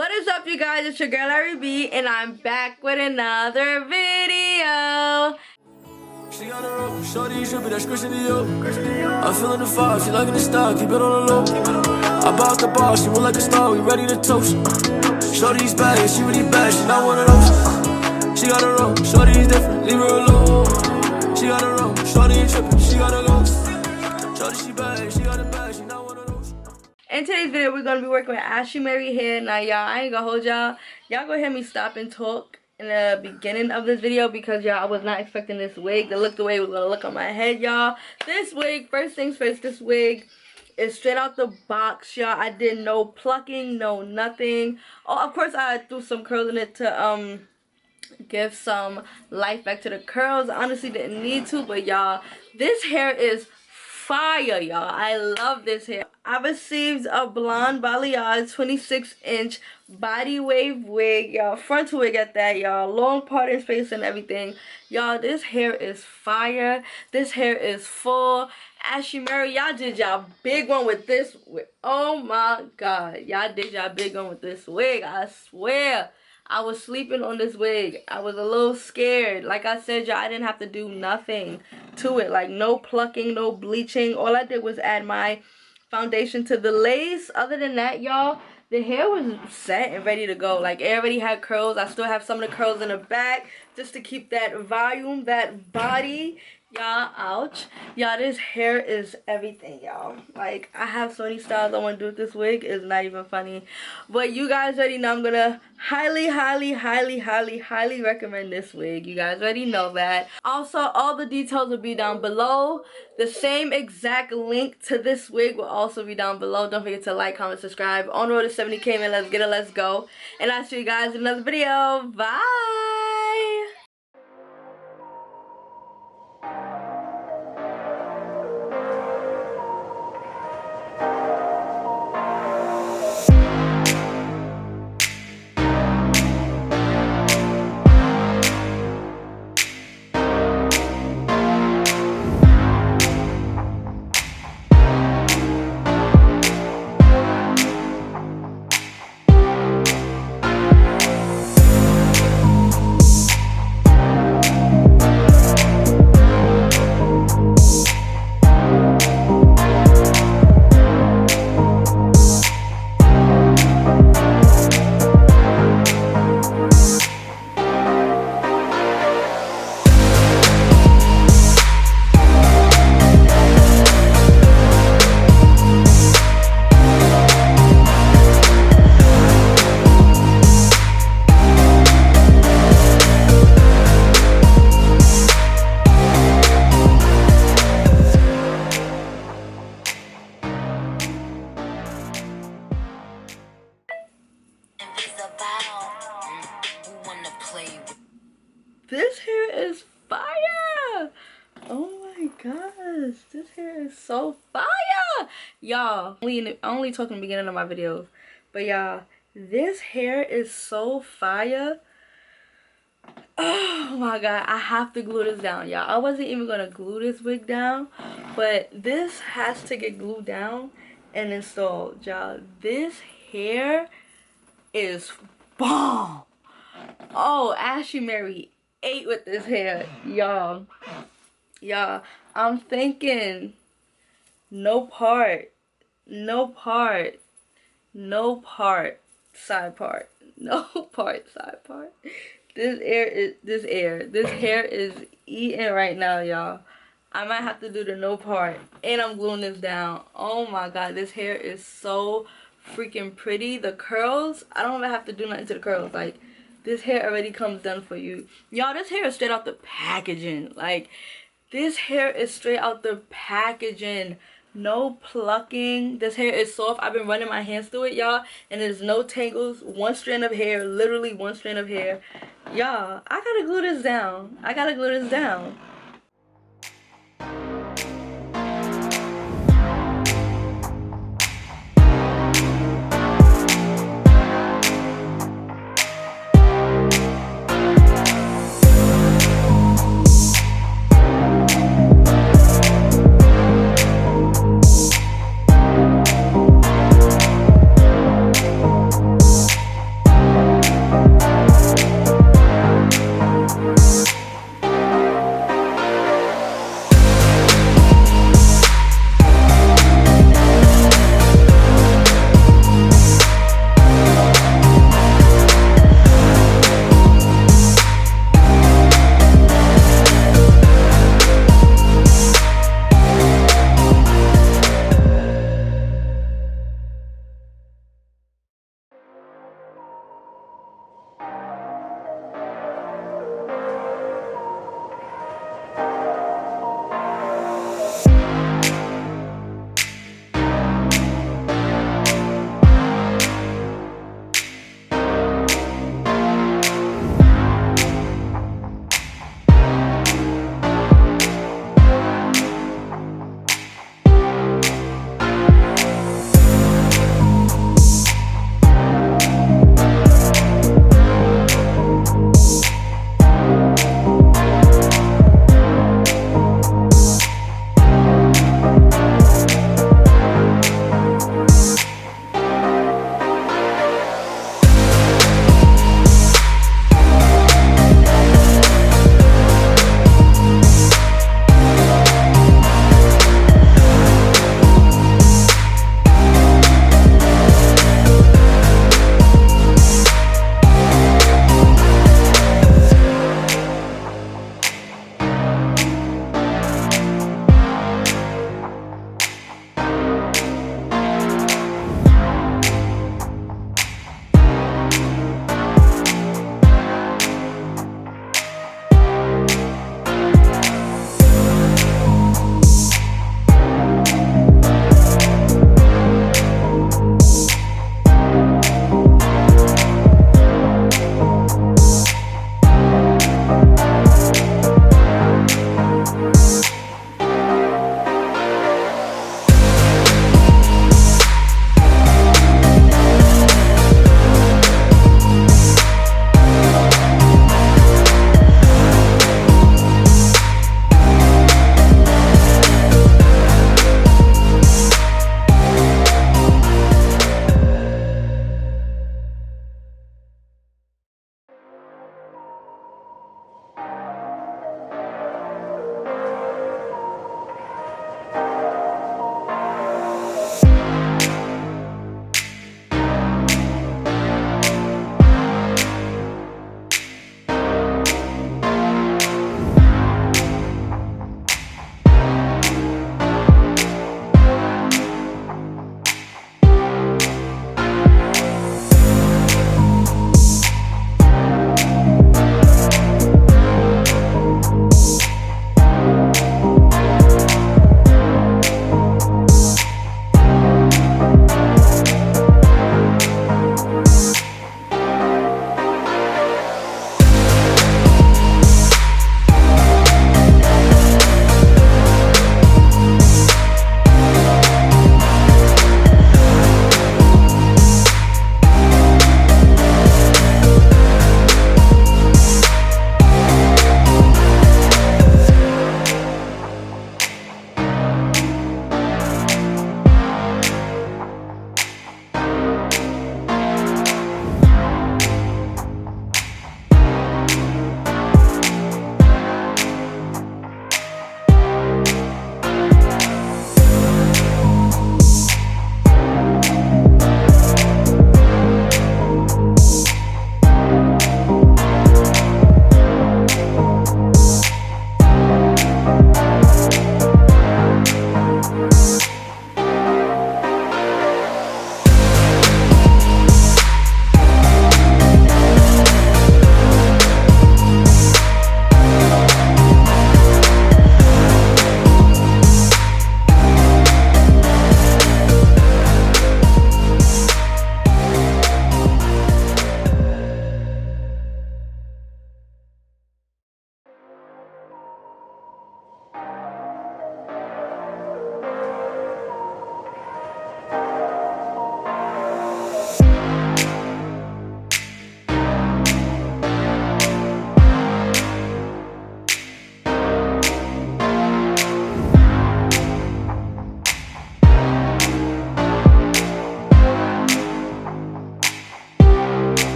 What is up, you guys? It's your girl ARIE, and I'm back with another video. She got a rope, shorty, should be that squishing the yoke. I'm feeling the vibe, she liking the style, keep it on the low. I bought the bar, she look like a star, we ready to toast. Shorty's bad, she really bad, she not one of those. She got a rope, shorty's different, leave her alone. She got a rope, shorty ain't tripping, she got a go. Shorty, she bad, she got a bag, she not one of those. In today's video, we're gonna be working with Ashimary hair. Now, y'all, I ain't gonna hold y'all. Y'all gonna hear me stop and talk in the beginning of this video because y'all, I was not expecting this wig to look the way it was gonna look on my head, y'all. This wig, first things first, this wig is straight out the box, y'all. I did no plucking, no nothing. Oh, of course, I threw some curls in it to give some life back to the curls. I honestly didn't need to, but y'all, this hair is fire, y'all. I love this hair. I received a blonde balayage 26-inch body wave wig, y'all. Frontal wig at that, y'all. Long parting space and everything. Y'all, this hair is fire. This hair is full. Ashimary, y'all did y'all big one with this wig. Oh my god. Y'all did y'all big one with this wig. I swear. I was sleeping on this wig. I was a little scared. Like I said, y'all, I didn't have to do nothing to it. Like, no plucking, no bleaching. All I did was add my foundation to the lace. Other than that, y'all, the hair was set and ready to go. Like, it already had curls. I still have some of the curls in the back just to keep that volume, that body. Y'all, ouch. Y'all, this hair is everything, y'all. Like, I have so many styles I want to do with this wig. It's not even funny. But you guys already know I'm going to highly recommend this wig. You guys already know that. Also, all the details will be down below. The same exact link to this wig will also be down below. Don't forget to like, comment, subscribe. On the road to 70K, man. Let's get it. Let's go. And I'll see you guys in another video. Bye. This hair is fire. Oh my gosh, this hair is so fire, y'all. I only talk in the beginning of my videos, but y'all, this hair is so fire. Oh my god, I have to glue this down, y'all. I wasn't even gonna glue this wig down, but this has to get glued down and installed, y'all. This hair is bomb. Oh, Ashimary ate with this hair, y'all. I'm thinking no part, side part, no part, side part. This hair is eating right now, y'all. I might have to do the no part, and I'm gluing this down. Oh my god, this hair is so freaking pretty. The curls, I don't even have to do nothing to the curls. Like, this hair already comes done for you. Y'all, this hair is straight out the packaging. Like, this hair is straight out the packaging. No plucking. This hair is soft. I've been running my hands through it, y'all, and there's no tangles. One strand of hair, literally one strand of hair. Y'all, I gotta glue this down.